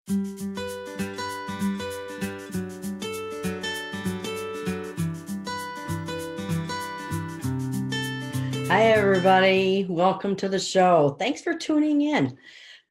Hi, everybody. Welcome to the show. Thanks for tuning in.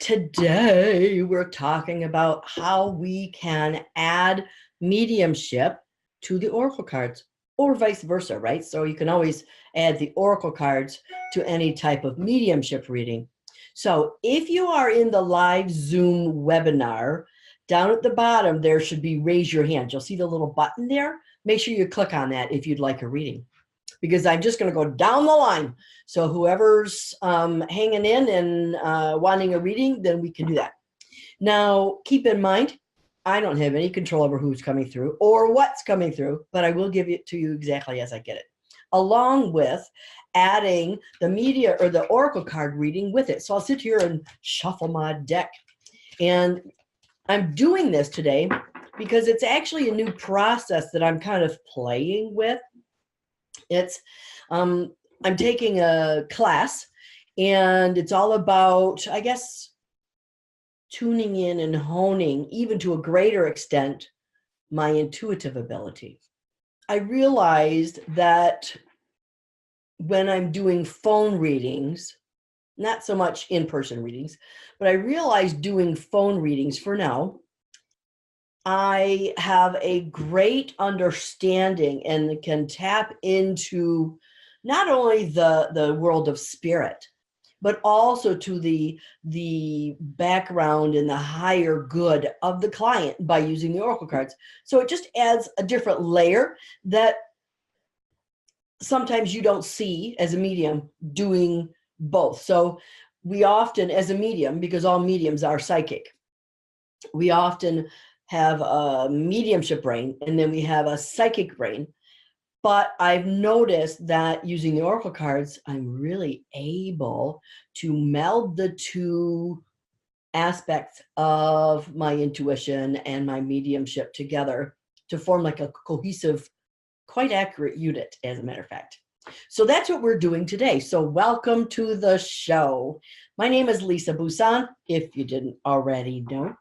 Today, we're talking about how we can add mediumship to the oracle cards or vice versa, right? So you can always add the oracle cards to any type of mediumship reading. So if you are in the live Zoom webinar, down at the bottom, there should be raise your hand. You'll see the little button there. Make sure you click on that if you'd like a reading, because I'm just going to go down the line. So whoever's hanging in and wanting a reading, then we can do that. Now, keep in mind, I don't have any control over who's coming through or what's coming through, but I will give it to you exactly as I get it, along with adding the media or the oracle card reading with it. So I'll sit here and shuffle my deck. And I'm doing this today because it's actually a new process that I'm kind of playing with. It's I'm taking a class, and it's all about, I guess, tuning in and honing, even to a greater extent, my intuitive ability. I realized that when I'm doing phone readings, not so much in-person readings, but I realized doing phone readings for now, I have a great understanding and can tap into not only the world of spirit, but also to the background and the higher good of the client by using the oracle cards. So it just adds a different layer that sometimes you don't see as a medium doing both. So we often, as a medium, because all mediums are psychic, we often have a mediumship brain, and then we have a psychic brain. But I've noticed that using the oracle cards, I'm really able to meld the two aspects of my intuition and my mediumship together to form like a cohesive, quite accurate unit, as a matter of fact. So that's what we're doing today. So welcome to the show. My name is Lisa Bousson, if you didn't already know.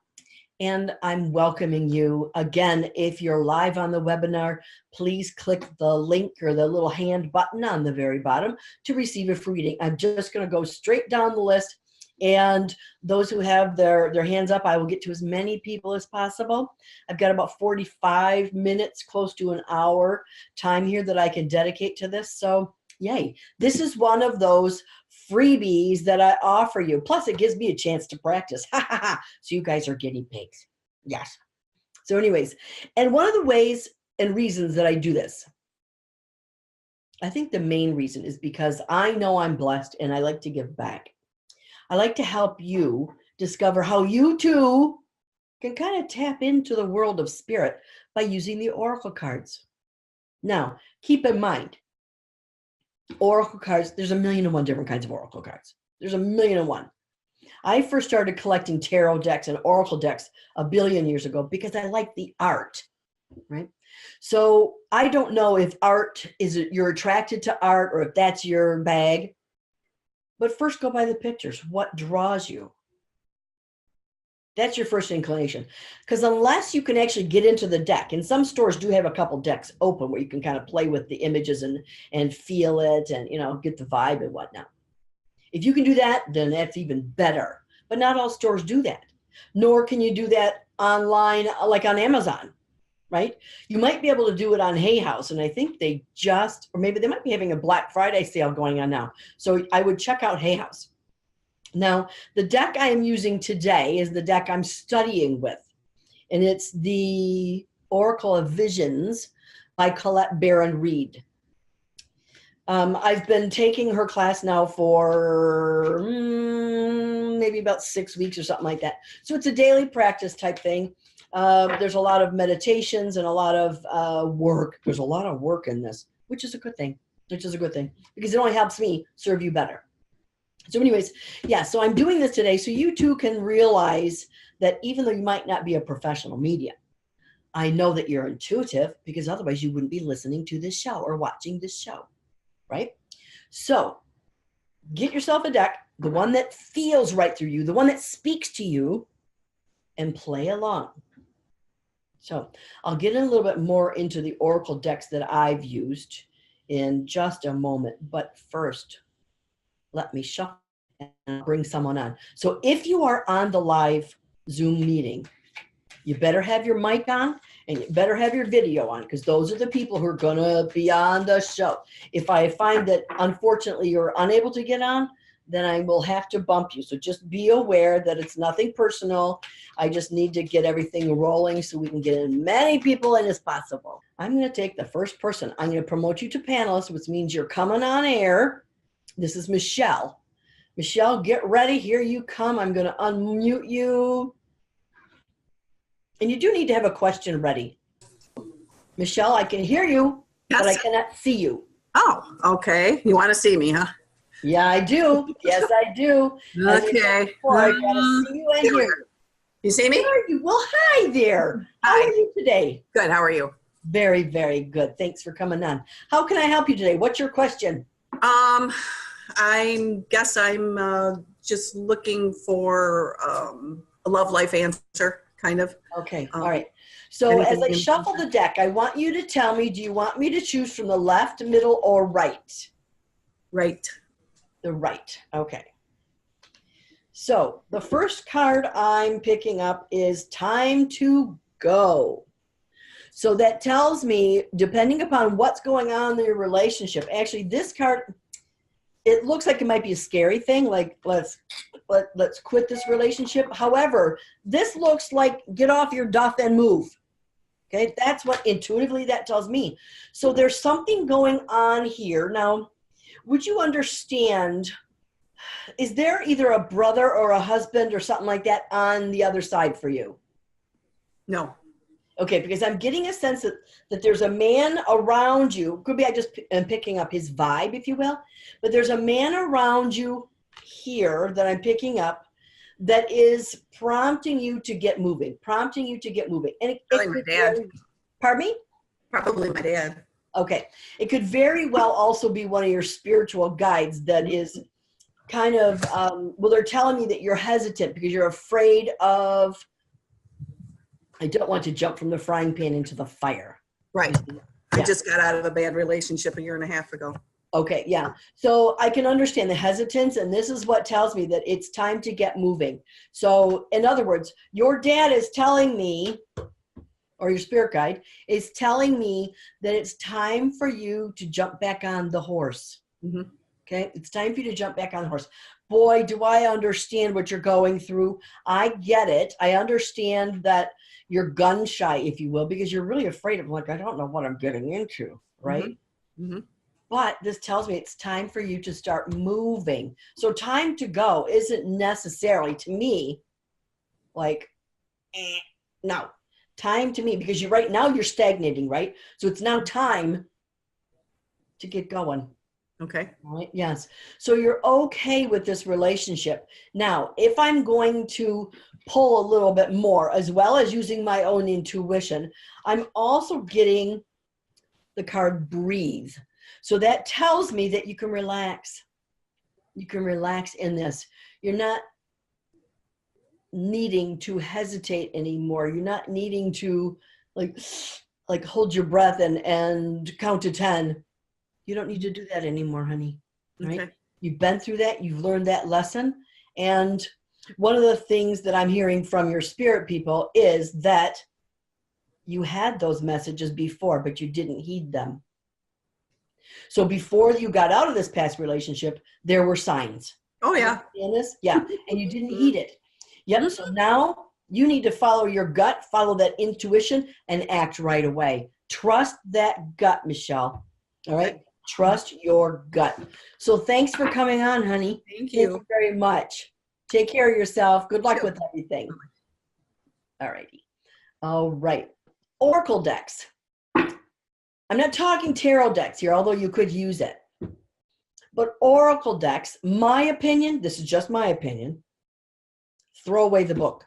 And I'm welcoming you again. If you're live on the webinar, please click the link or the little hand button on the very bottom to receive a free reading. I'm just going to go straight down the list, and those who have their hands up, I will get to as many people as possible. I've got about 45 minutes, close to an hour time here that I can dedicate to this. So yay. This is one of those freebies that I offer you. Plus, it gives me a chance to practice. So you guys are guinea pigs. Yes. So anyways, and one of the ways and reasons that I do this, I think the main reason is because I know I'm blessed and I like to give back. I like to help you discover how you too can kind of tap into the world of spirit by using the oracle cards. Now, keep in mind, oracle cards, there's a million and one different kinds of oracle cards. There's a million and one. I first started collecting tarot decks and oracle decks a billion years ago because I like the art, right? So I don't know if art is, you're attracted to art or if that's your bag, but first go by the pictures. What draws you? That's your first inclination. Because unless you can actually get into the deck, and some stores do have a couple decks open where you can kind of play with the images and feel it and, you know, get the vibe and whatnot. If you can do that, then that's even better. But not all stores do that. Nor can you do that online, like on Amazon, right? You might be able to do it on Hay House, and I think they just, or maybe they might be having a Black Friday sale going on now. So I would check out Hay House. Now, the deck I am using today is the deck I'm studying with, and it's the Oracle of Visions by Colette Baron Reed. I've been taking her class now for maybe about 6 weeks or something like that. So it's a daily practice type thing. There's a lot of meditations and a lot of work. There's a lot of work in this, which is a good thing, because it only helps me serve you better. So anyways, yeah, so I'm doing this today so you too can realize that even though you might not be a professional medium, I know that you're intuitive, because otherwise you wouldn't be listening to this show or watching this show, right? So get yourself a deck, the one that feels right through you, the one that speaks to you, and play along. So I'll get in a little bit more into the oracle decks that I've used in just a moment. But first, let me shuffle and bring someone on. So if you are on the live Zoom meeting, you better have your mic on and you better have your video on, because those are the people who are going to be on the show. If I find that, unfortunately, you're unable to get on, then I will have to bump you. So just be aware that it's nothing personal. I just need to get everything rolling so we can get as many people in as possible. I'm going to take the first person. I'm going to promote you to panelist, which means you're coming on air. This is Michelle. Michelle, get ready. Here you come. I'm going to unmute you. And you do need to have a question ready. Michelle, I can hear you, yes, but I cannot see you. Oh, okay. You want to see me, huh? Yeah, I do. Yes, I do. Okay. Before, I got to see you and hear you. You see me? Where are you? Well, hi there. Hi. How are you today? Good. How are you? Very, very good. Thanks for coming on. How can I help you today? What's your question? I guess I'm just looking for a love life answer, kind of. Okay. All right. So as I shuffle the deck, I want you to tell me, do you want me to choose from the left, middle, or right? Right. The right. Okay. So the first card I'm picking up is Time to Go. So that tells me, depending upon what's going on in your relationship, actually this card, it looks like it might be a scary thing, like let's quit this relationship. However, this looks like get off your duff and move. Okay, that's what intuitively that tells me. So there's something going on here. Now, would you understand, is there either a brother or a husband or something like that on the other side for you? No. Okay, because I'm getting a sense that there's a man around you. Could be I just am picking up his vibe, if you will. But there's a man around you here that I'm picking up that is prompting you to get moving, prompting you to get moving. And Probably my dad. Pardon me? Probably my dad. Okay. It could very well also be one of your spiritual guides that is kind of, well, they're telling me that you're hesitant because you're afraid of, I don't want to jump from the frying pan into the fire. Right. Yeah. I just got out of a bad relationship 1.5 years ago. Okay, yeah. So I can understand the hesitance, and this is what tells me that it's time to get moving. So in other words, your dad is telling me, or your spirit guide is telling me that it's time for you to jump back on the horse. Mm-hmm. Okay, it's time for you to jump back on the horse. Boy, do I understand what you're going through. I get it. I understand that you're gun shy, if you will, because you're really afraid of, like, I don't know what I'm getting into, right? Mm-hmm. But this tells me it's time for you to start moving. So time to go isn't necessarily, to me, like, no. Time to me, because you're right now you're stagnating, right? So it's now time to get going. Okay. All right. Yes. So you're okay with this relationship. Now, if I'm going to pull a little bit more, as well as using my own intuition, I'm also getting the card Breathe. So that tells me that you can relax. You can relax in this. You're not needing to hesitate anymore. You're not needing to like hold your breath and count to 10. You don't need to do that anymore, honey. Right? Okay. You've been through that. You've learned that lesson. And one of the things that I'm hearing from your spirit people is that you had those messages before, but you didn't heed them. So before you got out of this past relationship, there were signs. Oh, yeah. Yeah. And you didn't heed it. Yep. So now you need to follow your gut, follow that intuition, and act right away. Trust that gut, Michelle. All right. Trust your gut. So thanks for coming on, honey. Thank you. Thank you very much. Take care of yourself. Good luck with everything. All righty. All right. Oracle decks. I'm not talking tarot decks here, although you could use it. But Oracle decks, my opinion, this is just my opinion, throw away the book.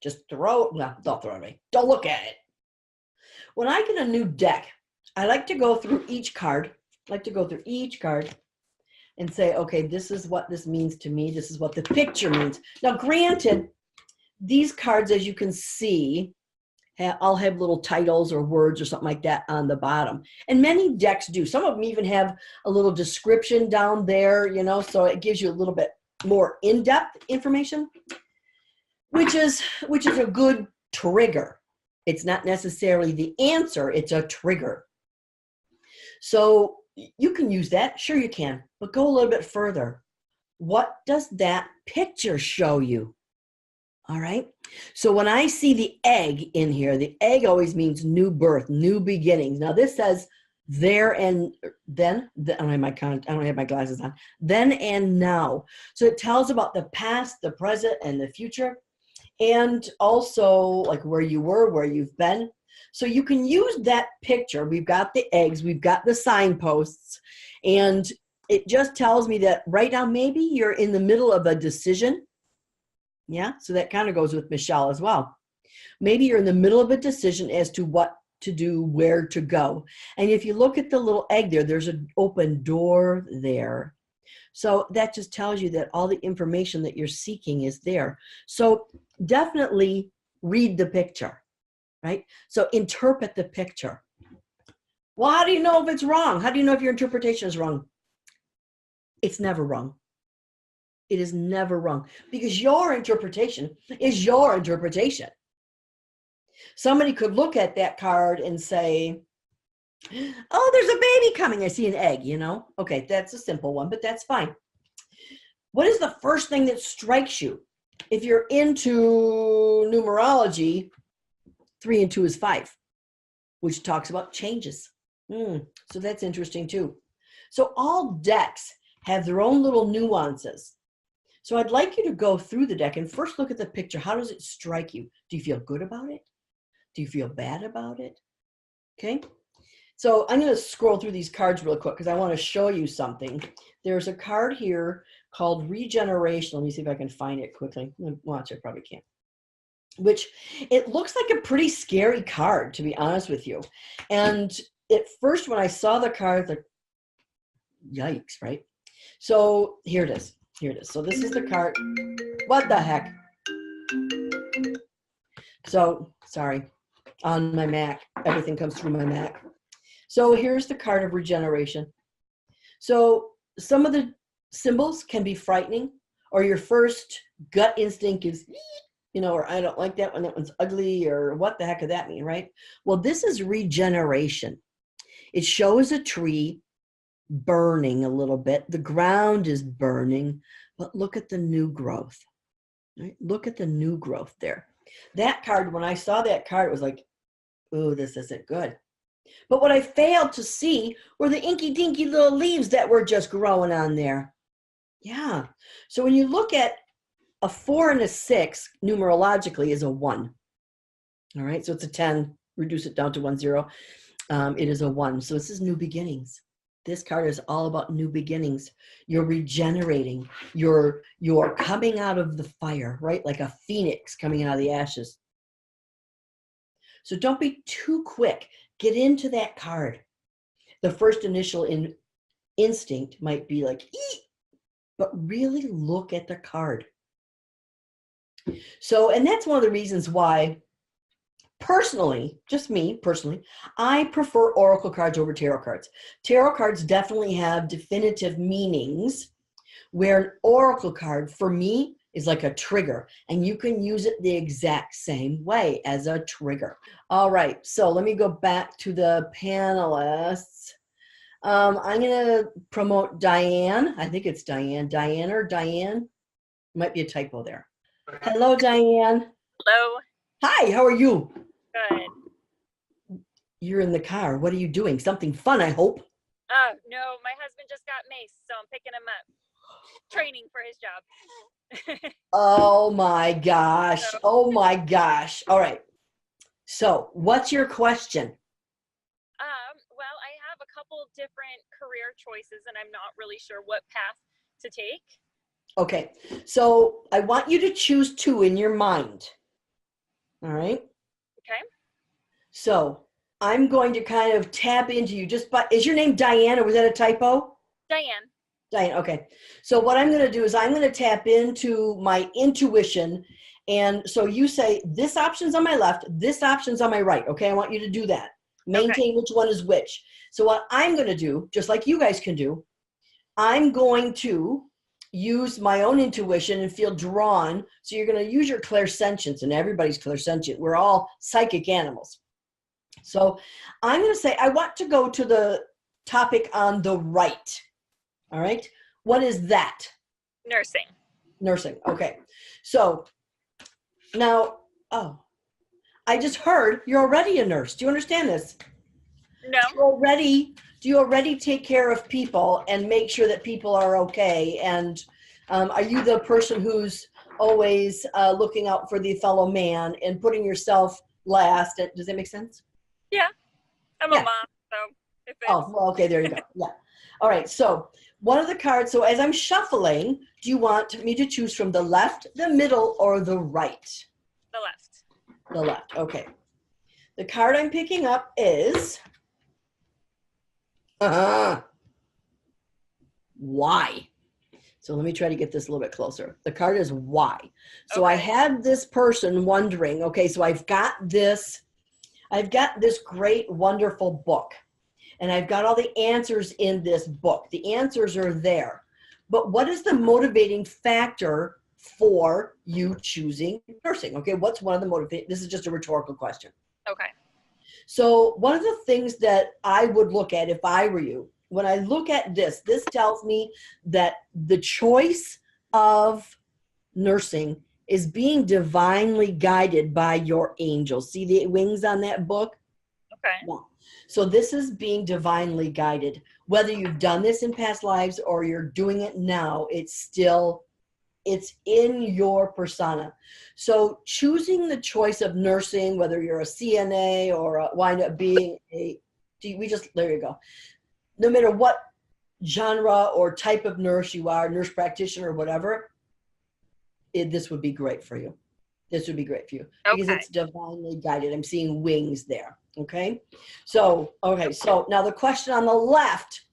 Just don't throw it away. Don't look at it. When I get a new deck, I like to go through each card. And say, okay, this is what this means to me. This is what the picture means. Now, granted, these cards, as you can see, I'll have little titles or words or something like that on the bottom. And many decks do. Some of them even have a little description down there, you know, so it gives you a little bit more in-depth information, which is a good trigger. It's not necessarily the answer, it's a trigger. So you can use that, sure you can, but go a little bit further. What does that picture show you? All right. So when I see the egg in here, the egg always means new birth, new beginnings. Now this says there and then, I don't have my glasses on, then and now. So it tells about the past, the present, and the future, and also like where you were, where you've been. So you can use that picture. We've got the eggs, we've got the signposts, and it just tells me that right now maybe you're in the middle of a decision. Yeah, so that kind of goes with Michelle as well. Maybe you're in the middle of a decision as to what to do, where to go. And if you look at the little egg there, there's an open door there. So that just tells you that all the information that you're seeking is there. So definitely read the picture, right? So interpret the picture. Well, how do you know if it's wrong? How do you know if your interpretation is wrong? It's never wrong. It is never wrong because your interpretation is your interpretation. Somebody could look at that card and say, oh, there's a baby coming. I see an egg, you know? Okay, that's a simple one, but that's fine. What is the first thing that strikes you? If you're into numerology, 3 and 2 is 5, which talks about changes. So that's interesting too. So all decks have their own little nuances. So I'd like you to go through the deck and first look at the picture. How does it strike you? Do you feel good about it? Do you feel bad about it? Okay. So I'm going to scroll through these cards real quick because I want to show you something. There's a card here called Regeneration. Let me see if I can find it quickly. Watch, I probably can't. Which it looks like a pretty scary card, to be honest with you. And at first when I saw the card, like, yikes, right? So here it is. Here it is. So this is the card. What the heck? So, sorry. On my Mac. Everything comes through my Mac. So here's the card of regeneration. So some of the symbols can be frightening, or your first gut instinct is, you know, or I don't like that one, that one's ugly, or what the heck could that mean, right? Well, this is regeneration. It shows a tree burning a little bit. The ground is burning, but look at the new growth. Right? Look at the new growth there. That card, when I saw that card, it was like, oh, this isn't good. But what I failed to see were the inky dinky little leaves that were just growing on there. Yeah. So when you look at a 4 and a 6, numerologically is a 1. All right. So it's a 10. Reduce it down to 1, 0. It is a 1. So this is new beginnings. This card is all about new beginnings. You're regenerating. You're coming out of the fire, right? Like a phoenix coming out of the ashes. So don't be too quick. Get into that card. The first initial instinct might be like, eek, but really look at the card. So, and that's one of the reasons why, personally, just me personally, I prefer oracle cards over tarot cards. Tarot cards definitely have definitive meanings, where an oracle card, for me, is like a trigger, and you can use it the exact same way as a trigger. All right, so let me go back to the panelists. I'm going to promote Diane. I think it's Diane. Diane or Diane? Might be a typo there. Hello, Diane. Hello. Hi, how are you? Good. You're in the car. What are you doing? Something fun, I hope. Oh, no, my husband just got maced, so I'm picking him up. Training for his job. Oh my gosh. Oh my gosh. All right. So what's your question? Well, I have a couple different career choices and I'm not really sure what path to take. Okay. So I want you to choose 2 in your mind. All right. Okay. So I'm going to kind of tap into you is your name Diane or was that a typo? Diane. Diane, okay. So what I'm going to do is I'm going to tap into my intuition. And so you say, this option's on my left, this option's on my right. Okay, I want you to do that. Maintain which one is which. So what I'm going to do, just like you guys can do, I'm going to use my own intuition and feel drawn. So you're going to use your clairsentience, and everybody's clairsentient. We're all psychic animals. So I'm going to say, I want to go to the topic on the right. All right. What is that? Nursing. Nursing. Okay. So now, I just heard you're already a nurse. Do you understand this? No. Do you already take care of people and make sure that people are okay? And are you the person who's always looking out for the fellow man and putting yourself last? Does that make sense? Yeah. I'm a mom, so if it's... Oh, well, okay, there you go. Yeah. All right. So one of the cards, so as I'm shuffling, do you want me to choose from the left, the middle, or the right? The left. The left. Okay. The card I'm picking up is why. So let me try to get this a little bit closer. The card is why. So I had this person wondering, okay, so I've got this great, wonderful book. And I've got all the answers in this book. The answers are there. But what is the motivating factor for you choosing nursing? Okay, what's one of the motivating? This is just a rhetorical question. Okay. So one of the things that I would look at if I were you, when I look at this tells me that the choice of nursing is being divinely guided by your angels. See the wings on that book? Okay. Yeah. So this is being divinely guided. Whether you've done this in past lives or you're doing it now, it's in your persona. So choosing the choice of nursing, whether you're a CNA or wind up being there you go. No matter what genre or type of nurse you are, nurse practitioner or whatever, this would be great for you. This would be great for you because it's divinely guided. I'm seeing wings there. Okay. So now the question on the left,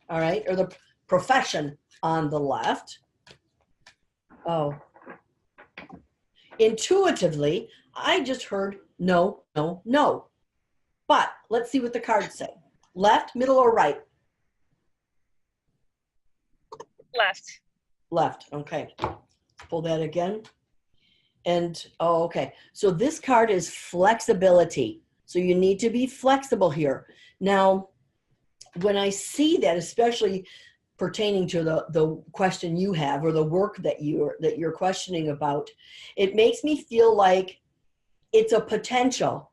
all right, or the profession on the left. Oh, intuitively, I just heard no, no, no. But let's see what the cards say. Left, middle, or right? Left. Left. Okay. Pull that again. And, okay. So this card is flexibility. So you need to be flexible here. Now, when I see that, especially pertaining to the question you have or the work that you're questioning about, it makes me feel like it's a potential,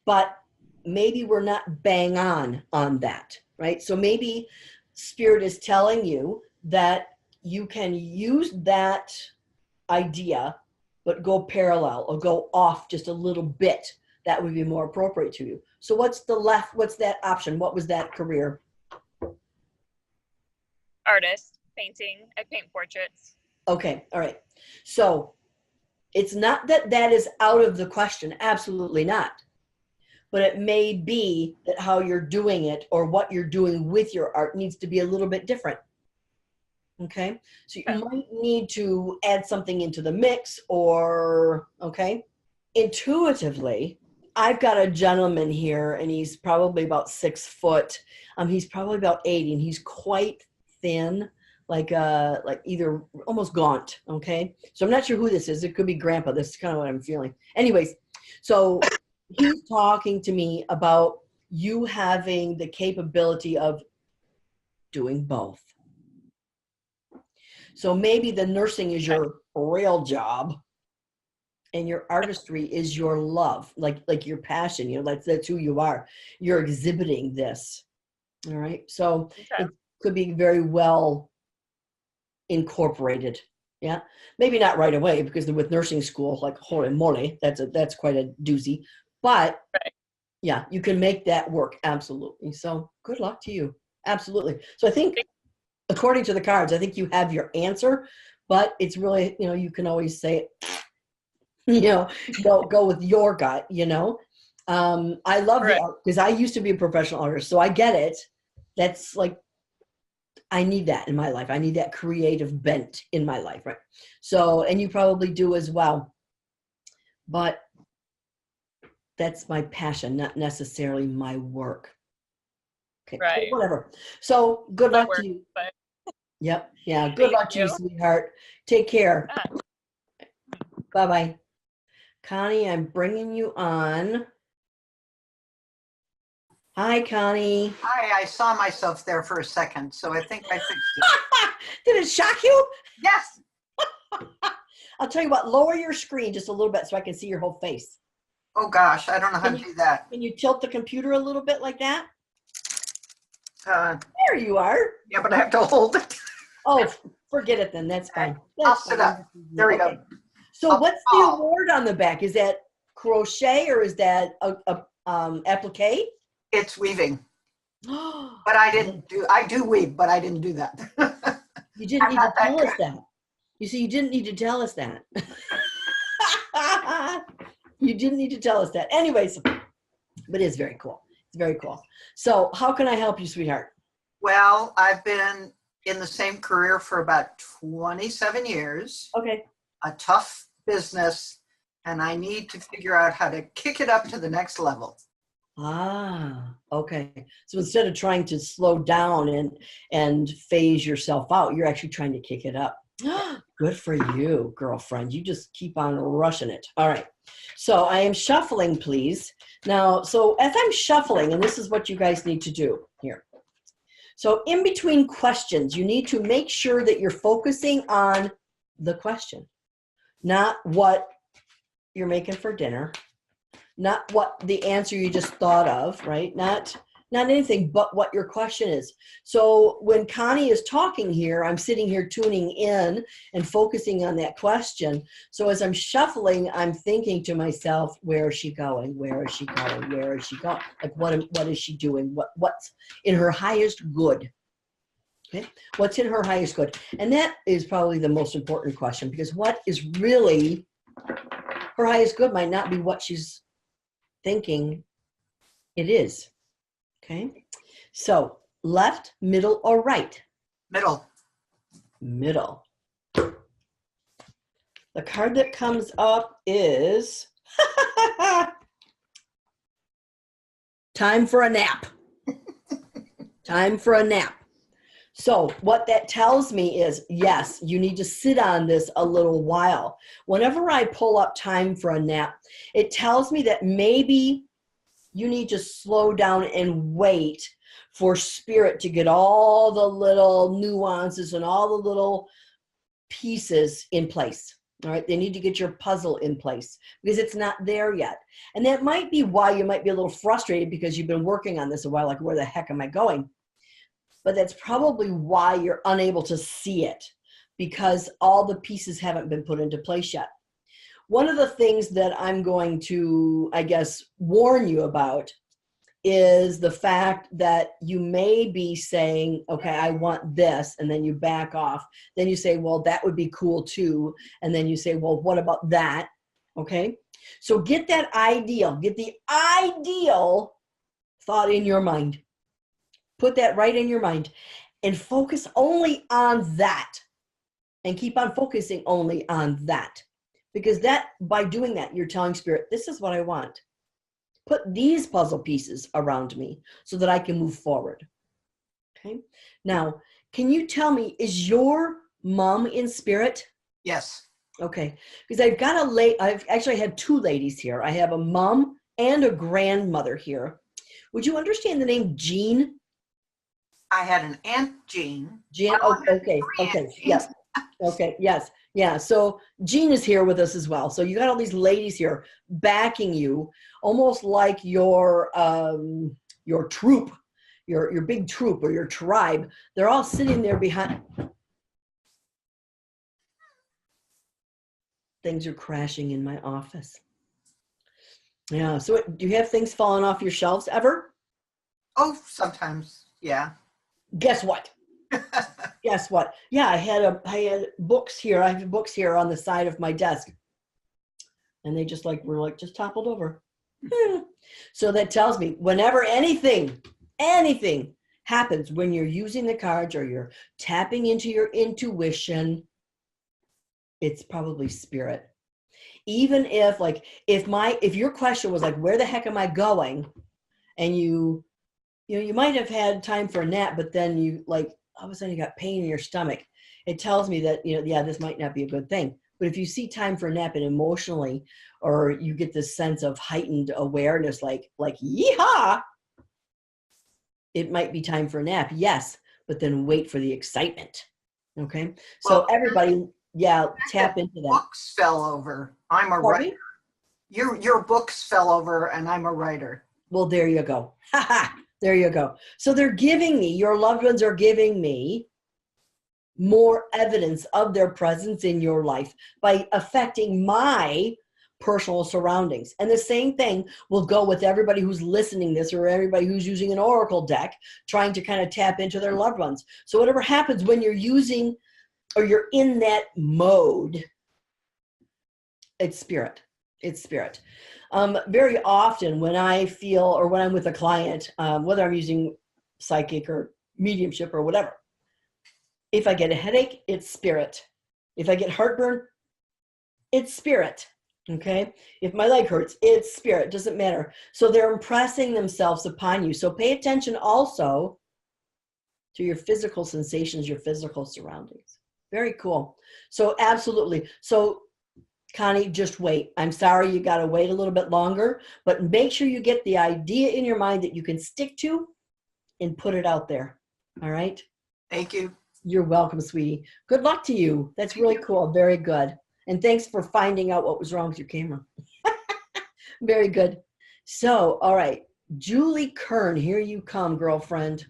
but maybe we're not bang on that, right? So maybe Spirit is telling you that you can use that idea, but go parallel or go off just a little bit. That would be more appropriate to you. So what's the left? What's that option? What was that career? Artist, painting. I paint portraits. Okay. All right. So it's not that is out of the question. Absolutely not. But it may be that how you're doing it or what you're doing with your art needs to be a little bit different. Okay. So you might need to add something into the mix or, okay. Intuitively, I've got a gentleman here and he's probably about 6 foot. He's probably about 80 and he's quite thin, like either almost gaunt. Okay. So I'm not sure who this is. It could be Grandpa. This is kind of what I'm feeling. Anyways, so he's talking to me about you having the capability of doing both. So maybe the nursing is your real job and your artistry is your love, like your passion, you know, that's who you are. You're exhibiting this. All right. So it could be very well incorporated. Yeah. Maybe not right away because with nursing school, like holy moly, that's quite a doozy. But yeah, you can make that work. Absolutely. So good luck to you. Absolutely. So I think according to the cards, I think you have your answer, but it's really, you know, you can always say, you know, go with your gut, you know. I love the art because I used to be a professional artist, so I get it. That's like, I need that in my life. I need that creative bent in my life, right? So, and you probably do as well. But that's my passion, not necessarily my work. Okay, Right. whatever. So good My luck work, to you. but Yep. Yeah. Good thank luck to you, you. sweetheart. Take care. Ah. Bye-bye. Connie, I'm bringing you on. Hi, Connie. Hi, I saw myself there for a second, so I think I fixed it. Did it shock you? Yes. I'll tell you what, lower your screen just a little bit so I can see your whole face. Oh gosh, I don't know how to do that. Can you tilt the computer a little bit like that? Uh, There you are. yeah, but I have to hold it. Oh, forget it then. That's fine. I'll That's sit fine. up. There we Okay. go. So I'll what's the fall. award on the back? Is that crochet or is that a applique? It's weaving, but I didn't do. I do weave, but I didn't do that. You didn't I'm need to not that tell us good. that. You see, you didn't need to tell us that. You didn't need to tell us that. Anyways, but it's very cool. It's very cool. So how can I help you, sweetheart? Well, I've been in the same career for about 27 years. Okay. A tough business, and I need to figure out how to kick it up to the next level. Ah, okay. So instead of trying to slow down and phase yourself out, you're actually trying to kick it up. Good for you, girlfriend. You just keep on rushing it. All right. So I am shuffling, please. Now, so as I'm shuffling, and this is what you guys need to do here. So in between questions, you need to make sure that you're focusing on the question, not what you're making for dinner, not what the answer you just thought of, right? Not anything but what your question is. So when Connie is talking here, I'm sitting here tuning in and focusing on that question. So as I'm shuffling, I'm thinking to myself, where is she going? Where is she going? Where is she going? Like what is she doing? What's in her highest good? Okay. What's in her highest good? And that is probably the most important question, because what is really her highest good might not be what she's thinking it is. Okay, so left, middle, or right? Middle. Middle. The card that comes up is time for a nap. Time for a nap. So what that tells me is, yes, you need to sit on this a little while. Whenever I pull up time for a nap, it tells me that maybe you need to slow down and wait for spirit to get all the little nuances and all the little pieces in place. All right, they need to get your puzzle in place because it's not there yet. And that might be why you might be a little frustrated, because you've been working on this a while, like, where the heck am I going? But that's probably why you're unable to see it, because all the pieces haven't been put into place yet. One of the things that I'm going to, I guess, warn you about is the fact that you may be saying, okay, I want this, and then you back off. Then you say, well, that would be cool too. And then you say, well, what about that? Okay. So get that ideal, get the ideal thought in your mind. Put that right in your mind and focus only on that, and keep on focusing only on that. Because that, by doing that, you're telling spirit, this is what I want. Put these puzzle pieces around me so that I can move forward. Okay. Now, can you tell me, is your mom in spirit? Yes. Okay. Because I've actually had two ladies here. I have a mom and a grandmother here. Would you understand the name Jean? I had an Aunt Jean. Jean. Oh, okay. Okay. Yes. Okay. Yes. Yeah. So Jean is here with us as well. So you got all these ladies here backing you, almost like your troop, your big troop or your tribe. They're all sitting there behind. Things are crashing in my office. Yeah. So do you have things falling off your shelves ever? Oh, sometimes. Yeah. Guess what? Guess what? Yeah, I had books here. I have books here on the side of my desk, and they just were just toppled over. So that tells me whenever anything happens when you're using the cards or you're tapping into your intuition, it's probably spirit. Even if like, if your question was like, where the heck am I going? And you might have had time for a nap, but then you like, all of a sudden you got pain in your stomach. It tells me that, yeah, this might not be a good thing. But if you see time for a nap and emotionally, or you get this sense of heightened awareness, like yeehaw, it might be time for a nap. Yes, but then wait for the excitement. Okay. So Well, everybody, yeah, tap into that. Books fell over. I'm a Pardon me? writer. Your books fell over and I'm a writer. Well, there you go. There you go. So they're giving me, your loved ones are giving me more evidence of their presence in your life by affecting my personal surroundings. And the same thing will go with everybody who's listening this, or everybody who's using an oracle deck, trying to kind of tap into their loved ones. So whatever happens when you're using, or you're in that mode, it's spirit. It's spirit. Very often when I feel, or when I'm with a client, whether I'm using psychic or mediumship or whatever, if I get a headache, it's spirit. If I get heartburn, it's spirit. Okay. If my leg hurts, it's spirit. Doesn't matter. So they're impressing themselves upon you. So pay attention also to your physical sensations, your physical surroundings. Very cool. So absolutely. So Connie, just wait. I'm sorry you got to wait a little bit longer, but make sure you get the idea in your mind that you can stick to and put it out there. All right. Thank you. You're welcome, sweetie. Good luck to you. That's really cool. Very good. And thanks for finding out what was wrong with your camera. Very good. So, all right. Julie Kern, here you come, girlfriend.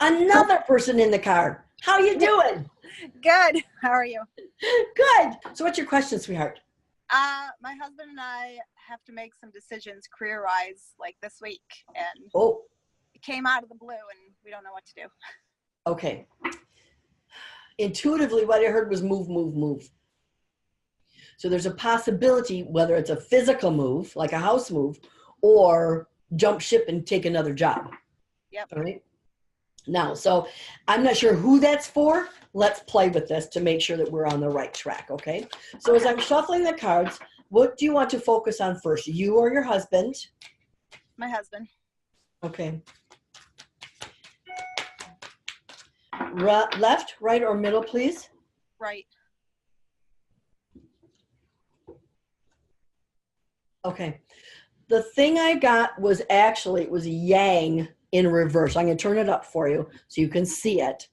Another person in the card. How you doing? Good. How are you? Good. So what's your question, sweetheart? My husband and I have to make some decisions career-wise like this week, and it came out of the blue and we don't know what to do. Okay. Intuitively, what I heard was move, move, move. So there's a possibility, whether it's a physical move, like a house move, or jump ship and take another job. Yep. All right. Now, so I'm not sure who that's for. Let's play with this to make sure that we're on the right track. Okay. So as I'm shuffling the cards, what do you want to focus on first? You or your husband? My husband. Okay. Left, right, or middle, please? Right. Okay. The thing I got was actually, it was yang in reverse. I'm going to turn it up for you so you can see it.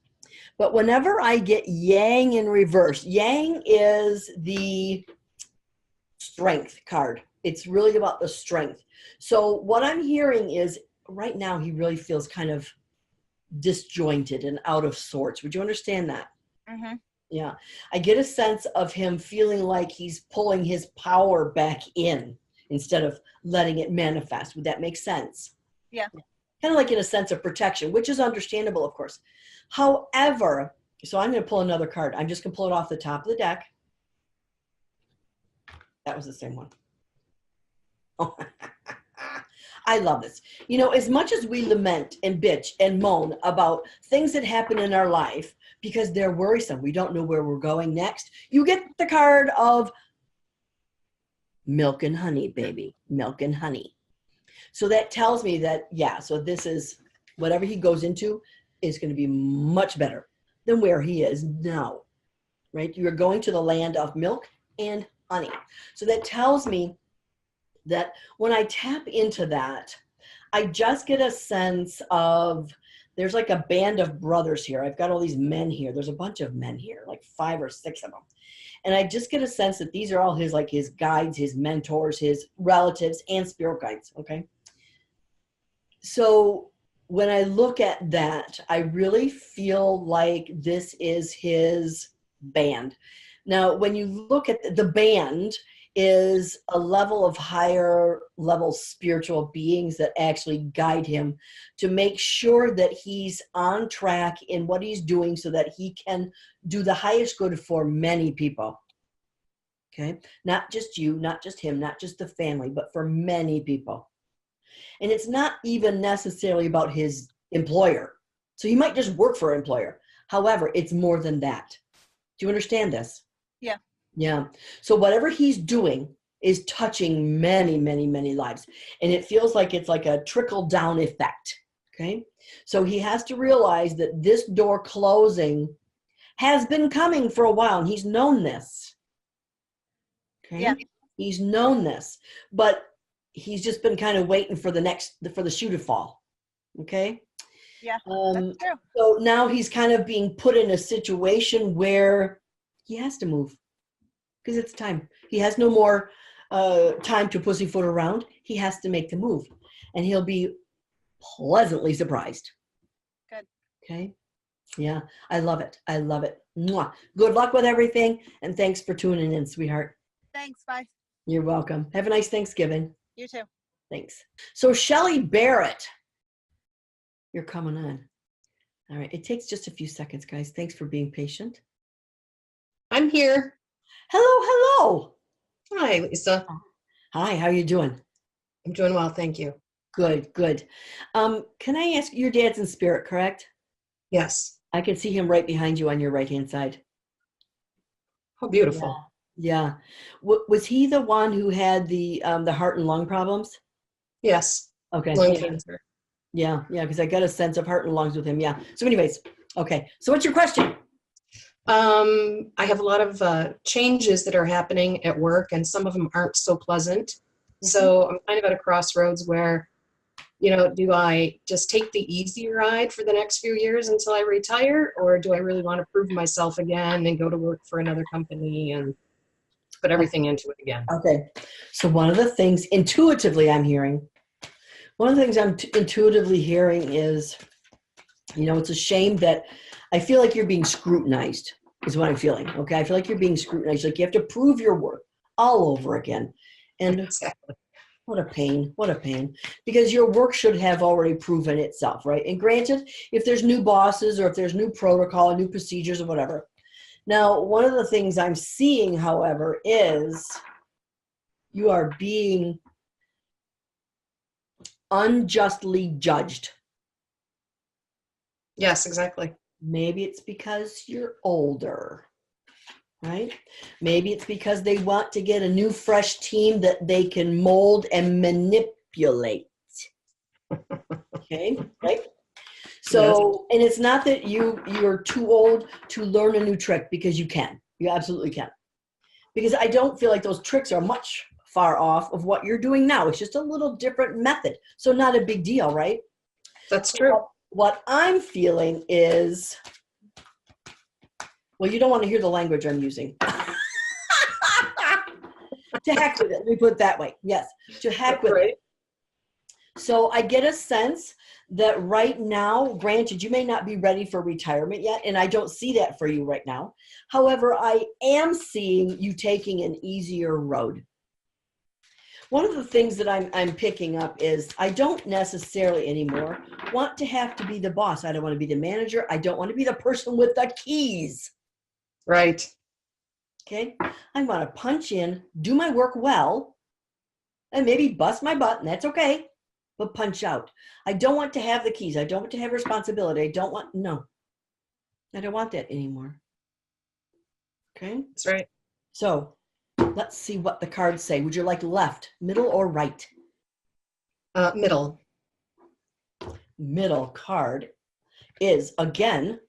But whenever I get yang in reverse, yang is the strength card. It's really about the strength. So what I'm hearing is right now he really feels kind of disjointed and out of sorts. Would you understand that? Mm-hmm. Yeah. I get a sense of him feeling like he's pulling his power back in instead of letting it manifest. Would that make sense? Yeah. Kind of like in a sense of protection, which is understandable, of course. However, so I'm going to pull another card. I'm just going to pull it off the top of the deck. That was the same one. Oh. I love this. You know, as much as we lament and bitch and moan about things that happen in our life because they're worrisome, we don't know where we're going next, you get the card of milk and honey, baby. Milk and honey. So that tells me that, yeah, so this is whatever he goes into is going to be much better than where he is now, right? You're going to the land of milk and honey. So that tells me that when I tap into that, I just get a sense of, there's like a band of brothers here. I've got all these men here. There's a bunch of men here, like 5 or 6 of them. And I just get a sense that these are all his, like his guides, his mentors, his relatives, and spirit guides, okay? So when I look at that, I really feel like this is his band. Now, when you look at the band, is a level of higher level spiritual beings that actually guide him to make sure that he's on track in what he's doing so that he can do the highest good for many people. Okay? Not just you, not just him, not just the family, but for many people. And it's not even necessarily about his employer. So he might just work for an employer. However, it's more than that. Do you understand this? Yeah. Yeah. So whatever he's doing is touching many, many, many lives. And it feels like it's like a trickle down effect. Okay. So he has to realize that this door closing has been coming for a while, and he's known this. Okay. Yeah. He's known this, but he's just been kind of waiting for the shoe to fall. Okay. Yeah, that's true. So now he's kind of being put in a situation where he has to move because it's time. He has no more time to pussyfoot around. He has to make the move, and he'll be pleasantly surprised. Good. Okay. Yeah, I love it. I love it. Mwah. Good luck with everything, and thanks for tuning in, sweetheart. Thanks. Bye. You're welcome. Have a nice Thanksgiving. You too. Thanks. So Shelley Barrett, you're coming on. All right. It takes just a few seconds, guys. Thanks for being patient. I'm here. Hello. Hi, Lisa. Hi, how are you doing? I'm doing well, thank you. Good. Can I ask, your dad's in spirit, correct? Yes. I can see him right behind you on your right-hand side. How beautiful. Yeah. Was he the one who had the heart and lung problems? Yes. Okay. Lung cancer. Yeah, because I got a sense of heart and lungs with him. Yeah. So anyways, okay. So what's your question? I have a lot of changes that are happening at work, and some of them aren't so pleasant. So I'm kind of at a crossroads where, do I just take the easy ride for the next few years until I retire, or do I really want to prove myself again and go to work for another company and put everything into it again? Okay. So one of the things intuitively I'm hearing is, it's a shame that I feel like you're being scrutinized is what I'm feeling. Okay. I feel like you're being scrutinized. Like you have to prove your worth all over again. And Exactly. what a pain, because your work should have already proven itself, right? And granted, if there's new bosses or if there's new protocol, new procedures or whatever. Now, one of the things I'm seeing, however, is you are being unjustly judged. Yes, exactly. Maybe it's because you're older, right? Maybe it's because they want to get a new, fresh team that they can mold and manipulate. Okay, right? So, and it's not that you're too old to learn a new trick, because you can. You absolutely can. Because I don't feel like those tricks are much far off of what you're doing now. It's just a little different method. So not a big deal, right? That's true. What I'm feeling is, well, you don't want to hear the language I'm using. To heck with it. Let me put it that way. Yes, to heck with it. So I get a sense that right now, granted, you may not be ready for retirement yet, and I don't see that for you right now. However, I am seeing you taking an easier road. One of the things that I'm picking up is I don't necessarily anymore want to have to be the boss. I don't want to be the manager. I don't want to be the person with the keys. Right. Okay. I want to punch in, do my work well, and maybe bust my butt, and that's okay, but punch out. I don't want to have the keys. I don't want to have responsibility. I don't want that anymore. Okay. That's right. So let's see what the cards say. Would you like left, middle, or right? Middle. Middle card is, again,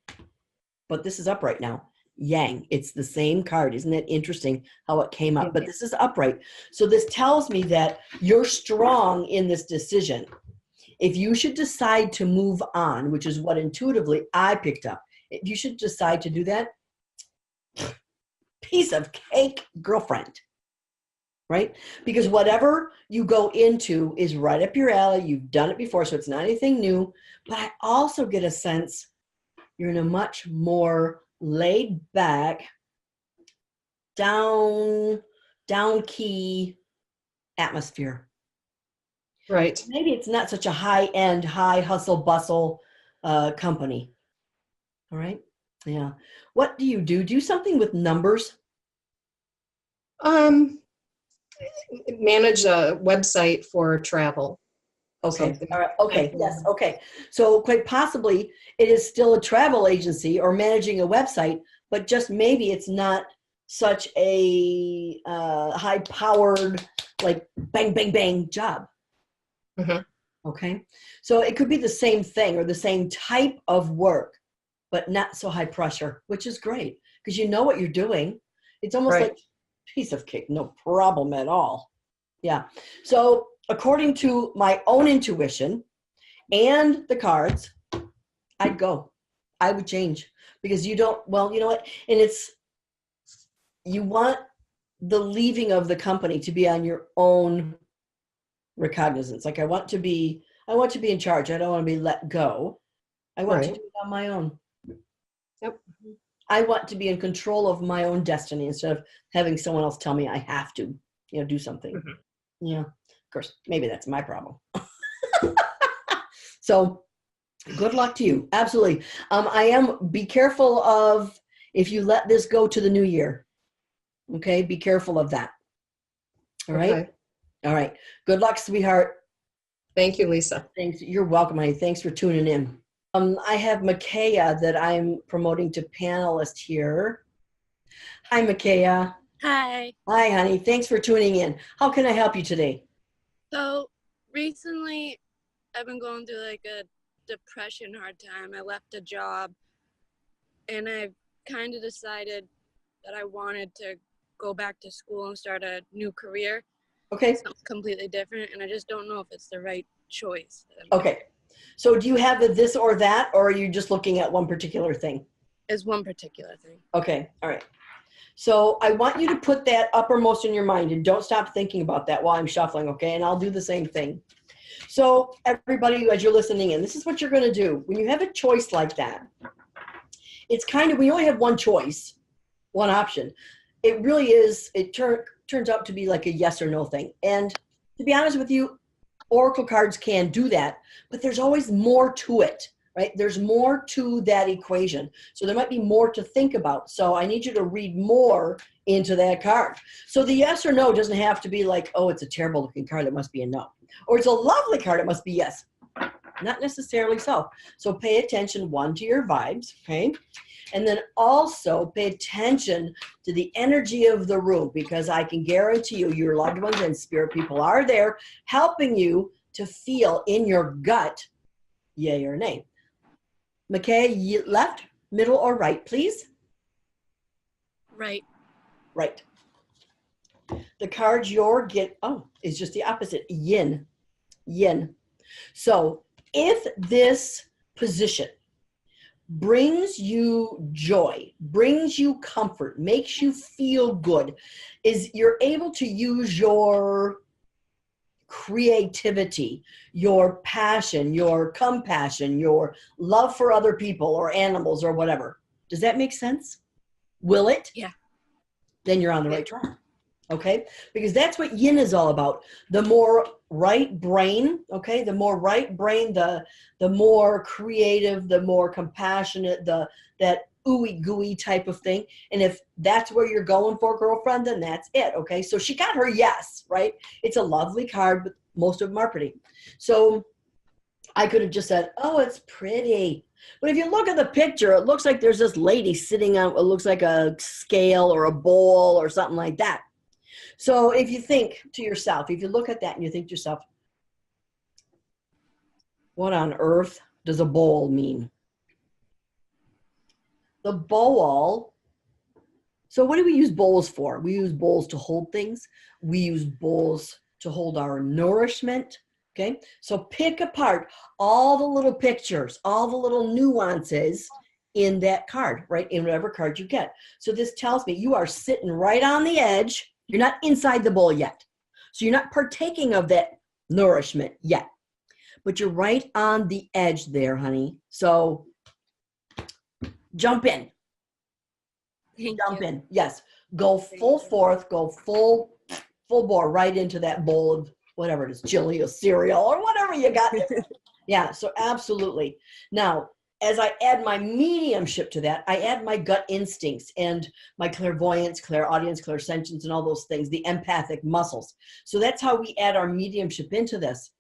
but this is upright now, Yang. It's the same card. Isn't it interesting how it came up? But this is upright. So this tells me that you're strong in this decision. If you should decide to move on, which is what intuitively I picked up, if you should decide to do that, piece of cake, girlfriend, right? Because whatever you go into is right up your alley. You've done it before, so it's not anything new. But I also get a sense you're in a much more laid back, down key atmosphere. Right. Maybe it's not such a high-end, high hustle bustle company. All right. Yeah. What do you do? Do something with numbers? Manage a website for travel. Okay. something. All right. Okay. Yes. Okay. So quite possibly it is still a travel agency or managing a website, but just maybe it's not such a high-powered, like bang, bang, bang job. Mhm. Okay. So it could be the same thing or the same type of work, but not so high pressure, which is great because you know what you're doing. It's almost Right. like piece of cake, no problem at all. Yeah. So according to my own intuition and the cards, I'd go. I would change because you don't, well, you know what? And it's, you want the leaving of the company to be on your own recognizance. Like I want to be in charge. I don't want to be let go. I want to Right. do it on my own. Yep. I want to be in control of my own destiny instead of having someone else tell me I have to, do something. Mhm. Yeah. Of course, maybe that's my problem. So good luck to you. Absolutely. Be careful of if you let this go to the new year. Okay. Be careful of that. All right. Okay. All right. Good luck, sweetheart. Thank you, Lisa. Thanks. You're welcome, honey. Thanks for tuning in. I have Micaiah that I'm promoting to panelist here. Hi, Micaiah. Hi. Hi, honey. Thanks for tuning in. How can I help you today? So recently I've been going through like a depression hard time. I left a job and I've kind of decided that I wanted to go back to school and start a new career. Okay. Something completely different, and I just don't know if it's the right choice. Okay. So do you have a this or that, or are you just looking at one particular thing? It's one particular thing. Okay. All right. So I want you to put that uppermost in your mind and don't stop thinking about that while I'm shuffling, okay? And I'll do the same thing. So everybody, as you're listening in, this is what you're going to do. When you have a choice like that, it's kind of, we only have one choice, one option. It really is, it turns out to be like a yes or no thing. And to be honest with you, Oracle cards can do that, but there's always more to it, right? There's more to that equation. So there might be more to think about. So I need you to read more into that card. So the yes or no doesn't have to be like, oh, it's a terrible looking card, it must be a no. Or it's a lovely card, it must be yes. Not necessarily so. So pay attention, one, to your vibes, okay? And then also pay attention to the energy of the room, because I can guarantee you your loved ones and spirit people are there helping you to feel in your gut, yay or nay. McKay, left, middle, or right, please? Right. Right. The card is just the opposite, yin. Yin. So if this position brings you joy, brings you comfort, makes you feel good, is you're able to use your creativity, your passion, your compassion, your love for other people or animals or whatever. Does that make sense? Will it? Yeah. Then you're on the right track. Okay? Because that's what yin is all about. The more right brain, okay, the more right brain, the more creative, the more compassionate, that ooey gooey type of thing. And if that's where you're going for, girlfriend, then that's it. Okay. So she got her yes, right? It's a lovely card, but most of them are pretty. So I could have just said, oh, it's pretty. But if you look at the picture, it looks like there's this lady sitting on what looks like a scale or a bowl or something like that. So if you think to yourself, if you look at that and you think to yourself, what on earth does a bowl mean? The bowl, so what do we use bowls for? We use bowls to hold things. We use bowls to hold our nourishment. Okay, so pick apart all the little pictures, all the little nuances in that card, right? In whatever card you get. So this tells me you are sitting right on the edge. You're not inside the bowl yet. So you're not partaking of that nourishment yet. But you're right on the edge there, honey. So jump in. Jump in. Yes. Go full forth, go full bore right into that bowl of whatever it is, chili or cereal or whatever you got there. Yeah, so absolutely. Now, as I add my mediumship to that, I add my gut instincts and my clairvoyance, clairaudience, clairsentience, and all those things, the empathic muscles. So that's how we add our mediumship into this.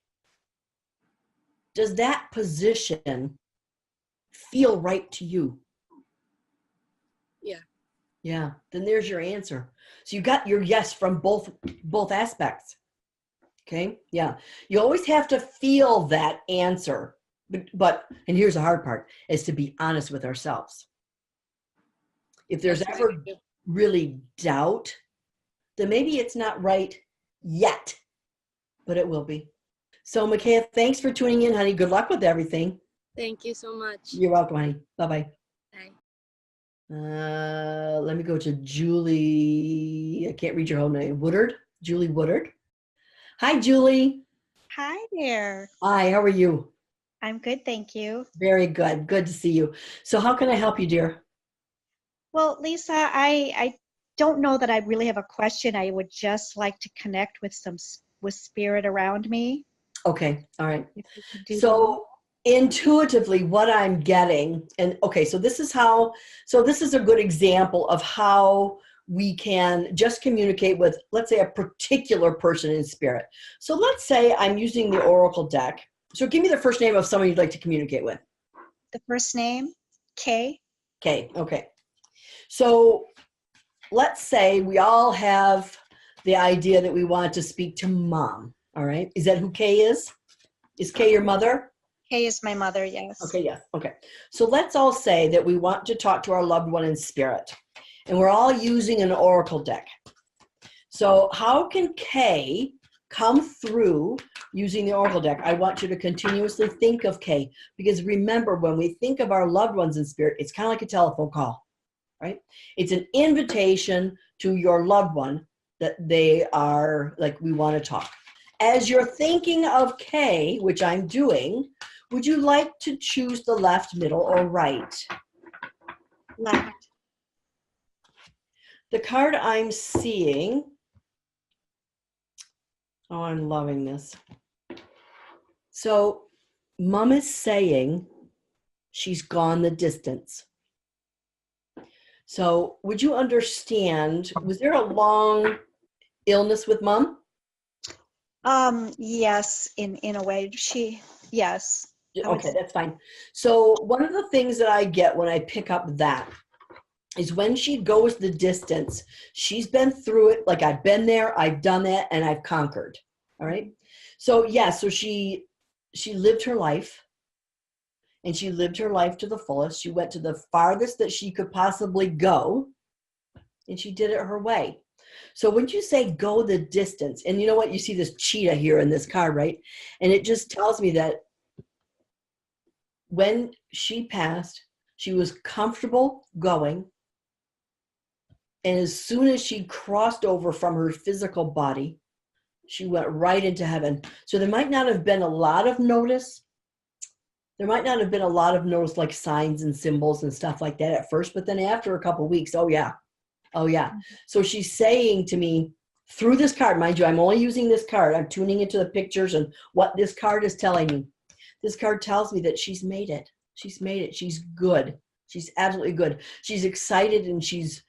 does that position feel right to you? Yeah. Yeah, then there's your answer. So you got your yes from both aspects. Okay, yeah. You always have to feel that answer. But and here's the hard part, is to be honest with ourselves. If there's That's ever right. really doubt, then maybe it's not right yet, but it will be. So Micaiah, thanks for tuning in, honey. Good luck with everything. Thank you so much. You're welcome, honey. Bye-bye. Bye. Let me go to Julie. I can't read your whole name. Woodard? Julie Woodard. Hi, Julie. Hi there. Hi, how are you? I'm good, thank you. Very good. Good to see you. So how can I help you, dear? Well, Lisa, I don't know that I really have a question. I would just like to connect with with spirit around me. Okay. All right. If you could do So intuitively what I'm getting, and okay, so this is a good example of how we can just communicate with, let's say, a particular person in spirit. So let's say I'm using the Oracle deck. So give me the first name of someone you'd like to communicate with. the first name, Kay. Okay, okay. So let's say we all have the idea that we want to speak to mom, all right? Is that who Kay is? Is Kay your mother? Kay is my mother, yes. Okay, yeah, okay. So let's all say that we want to talk to our loved one in spirit, and we're all using an Oracle deck. So how can Kay come through using the Oracle deck? I want you to continuously think of Kay, because remember, when we think of our loved ones in spirit, it's kind of like a telephone call, right? It's an invitation to your loved one that they are like, we want to talk. As you're thinking of Kay, which I'm doing, would you like to choose the left, middle, or right? Left. The card I'm seeing, oh, I'm loving this. So mom is saying she's gone the distance. So would you understand, was there a long illness with mom? Yes, in a way. Yes. Okay, that's fine. So one of the things that I get when I pick up that is when she goes the distance, she's been through it. Like, I've been there, I've done that, and I've conquered. All right. So yeah, so she lived her life, and she lived her life to the fullest. She went to the farthest that she could possibly go, and she did it her way. So when you say go the distance, and you know what, you see this cheetah here in this card, right? And it just tells me that when she passed, she was comfortable going. And as soon as she crossed over from her physical body, she went right into heaven. So there might not have been a lot of notice. There might not have been a lot of notice, like signs and symbols and stuff like that at first, but then after a couple of weeks, oh yeah. Oh yeah. So she's saying to me through this card, mind you, I'm only using this card. I'm tuning into the pictures and what this card is telling me. This card tells me that she's made it. She's made it. She's good. She's absolutely good. She's excited, and she's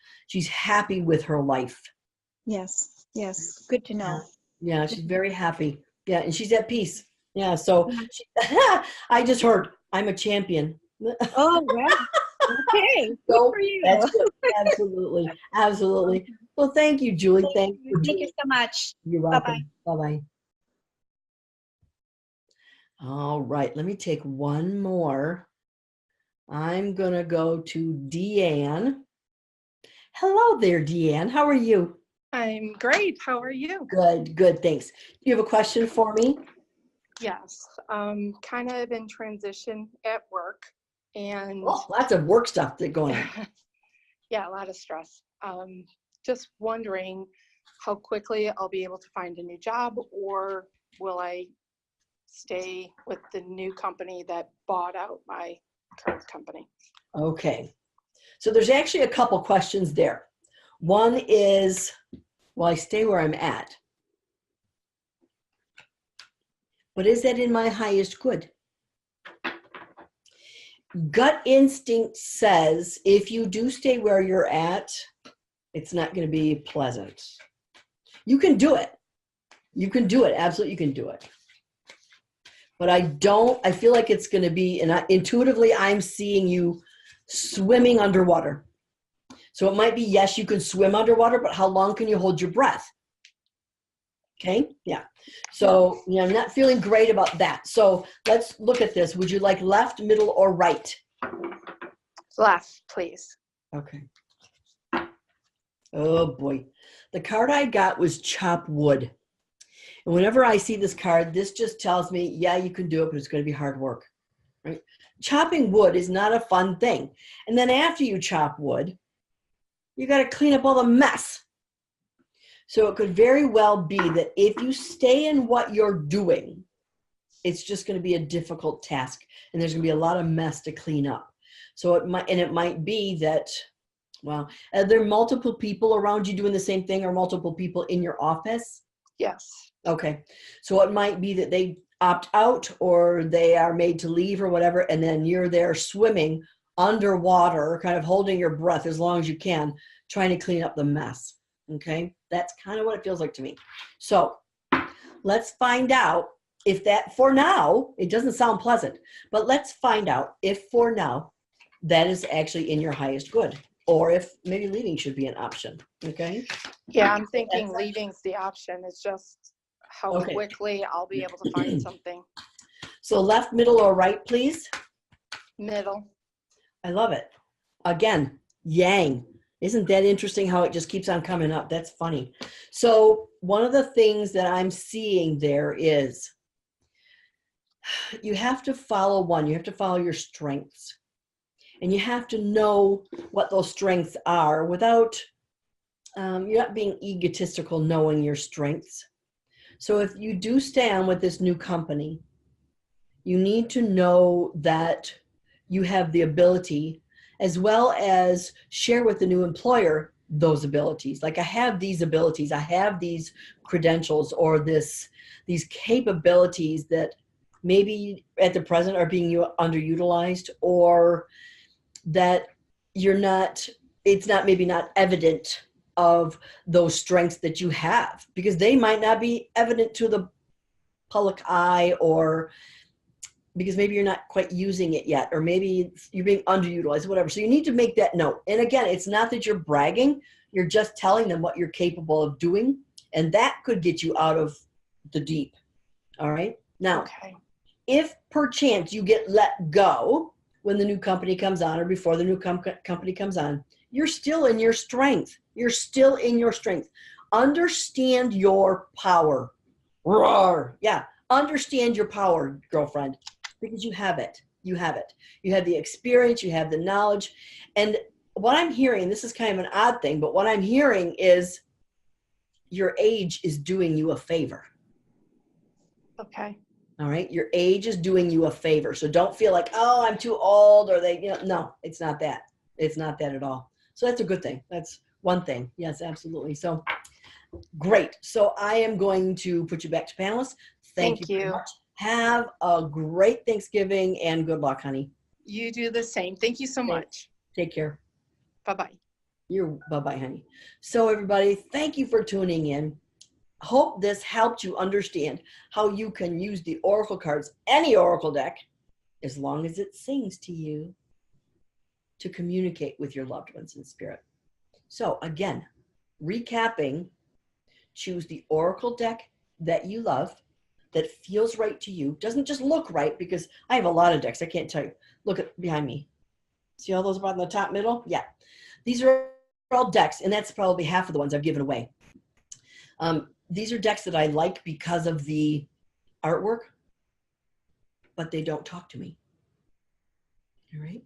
happy with her life. Yes. Yes. Good to know. Yeah, she's very happy. Yeah, and she's at peace. Yeah, so I just heard, I'm a champion. Oh, well. Okay. Good So for you. that's good. Absolutely. Absolutely. Well, thank you, Julie. Thank you. Thank you so much. You're welcome. Bye-bye. All right, let me take one more. I'm going to go to Deanne. Hello there, Deanne. How are you? I'm great. How are you? Good, good. Thanks. Do you have a question for me? Yes. Kind of in transition at work, and Oh, lots of work stuff going on. yeah, a lot of stress. Just wondering how quickly I'll be able to find a new job, or will I stay with the new company that bought out my current company? Okay. So there's actually a couple questions there. One is, will I stay where I'm at? But is that in my highest good? Gut instinct says if you do stay where you're at, it's not going to be pleasant. You can do it. You can do it. Absolutely, you can do it. but I feel like it's going to be, and intuitively I'm seeing you swimming underwater. So it might be, yes, you can swim underwater, but how long can you hold your breath? Okay. Yeah. So, I'm not feeling great about that. So let's look at this. Would you like left, middle, or right? Left, please. Okay. Oh boy. The card I got was chop wood. And whenever I see this card, this just tells me, yeah, you can do it, but it's going to be hard work, right? Chopping wood is not a fun thing. And then after you chop wood, you got to clean up all the mess. So it could very well be that if you stay in what you're doing, it's just going to be a difficult task. And there's going to be a lot of mess to clean up. So it might be that, well, are there multiple people around you doing the same thing, or multiple people in your office? Yes. Okay. So it might be that they opt out, or they are made to leave, or whatever. And then you're there swimming underwater, kind of holding your breath as long as you can, trying to clean up the mess. Okay. That's kind of what it feels like to me. So let's find out if that, for now, it doesn't sound pleasant, but let's find out if for now that is actually in your highest good, or if maybe leaving should be an option. Okay. Yeah, I'm thinking leaving's the option. It's just how quickly I'll be able to find something. So left, middle, or right, please? Middle. I love it. Again, yang. Isn't that interesting how it just keeps on coming up? That's funny. So one of the things that I'm seeing there is you have to follow you have to follow your strengths. And you have to know what those strengths are without, you're not being egotistical knowing your strengths. So if you do stay on with this new company, you need to know that you have the ability, as well as share with the new employer those abilities. Like, I have these abilities, I have these credentials, or these capabilities that maybe at the present are being underutilized, or that it's maybe not evident of those strengths that you have, because they might not be evident to the public eye, or because maybe you're not quite using it yet, or maybe you're being underutilized, whatever. So you need to make that note. And again, it's not that you're bragging, you're just telling them what you're capable of doing, and that could get you out of the deep. All right. Now, if perchance you get let go when the new company comes on, or before the new company comes on, you're still in your strength. You're still in your strength. Understand your power. Roar. Yeah. Understand your power, girlfriend, because you have it. You have it. You have the experience. You have the knowledge. And what I'm hearing, this is kind of an odd thing, but what I'm hearing is your age is doing you a favor. Okay. All right. Your age is doing you a favor. So don't feel like, oh, I'm too old, or no, it's not that. It's not that at all. So that's a good thing. That's one thing. Yes, absolutely. So great. So I am going to put you back to panelists. Thank you very much. Have a great Thanksgiving and good luck, honey. You do the same. Thank you so much. Take care. Bye-bye. Bye-bye, honey. So everybody, thank you for tuning in. Hope this helped you understand how you can use the oracle cards, any oracle deck, as long as it sings to you, to communicate with your loved ones in spirit. So again, recapping, choose the oracle deck that you love, that feels right to you. Doesn't just look right, because I have a lot of decks. I can't tell you. Look at behind me. See all those about in the top middle? Yeah. These are all decks, and that's probably half of the ones I've given away. These are decks that I like because of the artwork, but they don't talk to me. All right.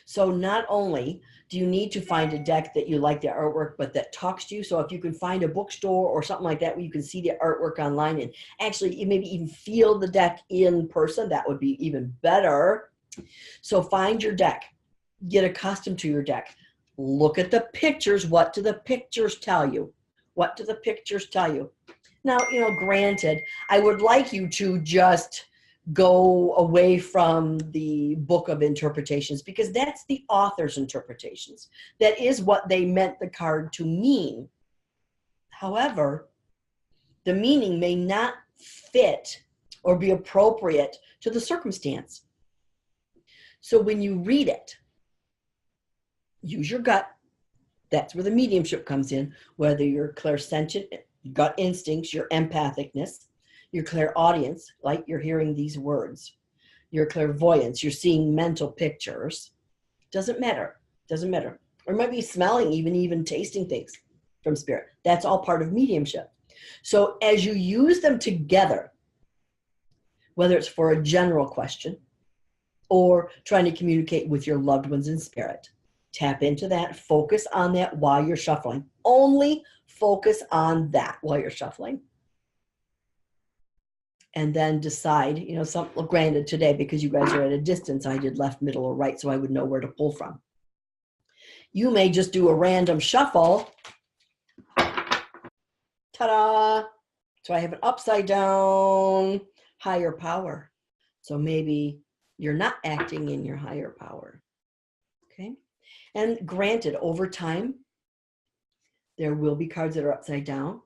So not only do you need to find a deck that you like the artwork, but that talks to you. So if you can find a bookstore or something like that where you can see the artwork online and actually maybe even feel the deck in person, that would be even better. So find your deck. Get accustomed to your deck. Look at the pictures. What do the pictures tell you? What do the pictures tell you? Now, granted, I would like you to just go away from the book of interpretations, because that's the author's interpretations. That is what they meant the card to mean. However, the meaning may not fit or be appropriate to the circumstance. So when you read it, use your gut. That's where the mediumship comes in, whether you're clairsentient, gut instincts, your empathicness, your clairaudience, like you're hearing these words, your clairvoyance, you're seeing mental pictures. Doesn't matter. Doesn't matter. Or it might be smelling, even tasting things from spirit. That's all part of mediumship. So as you use them together, whether it's for a general question or trying to communicate with your loved ones in spirit, tap into that, focus on that while you're shuffling. Only focus on that while you're shuffling. And then decide, granted today, because you guys are at a distance, I did left, middle, or right, so I would know where to pull from. You may just do a random shuffle. Ta-da! So I have an upside down higher power. So maybe you're not acting in your higher power. Okay? And granted, over time, there will be cards that are upside down.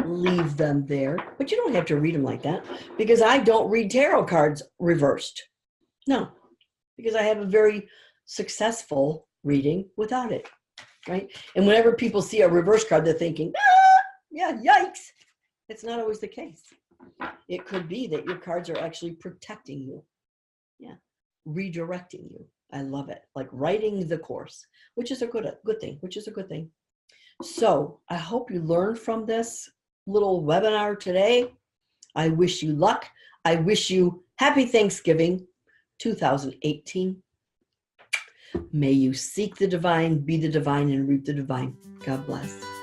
Leave them there. But you don't have to read them like that, because I don't read tarot cards reversed. No, because I have a very successful reading without it, right? And whenever people see a reverse card, they're thinking, yeah, yikes. It's not always the case. It could be that your cards are actually protecting you. Yeah, redirecting you. I love it. Like writing the course, which is a good thing. So I hope you learned from this little webinar today. I wish you luck. I wish you happy Thanksgiving 2018. May you seek the divine, be the divine, and reap the divine. God bless.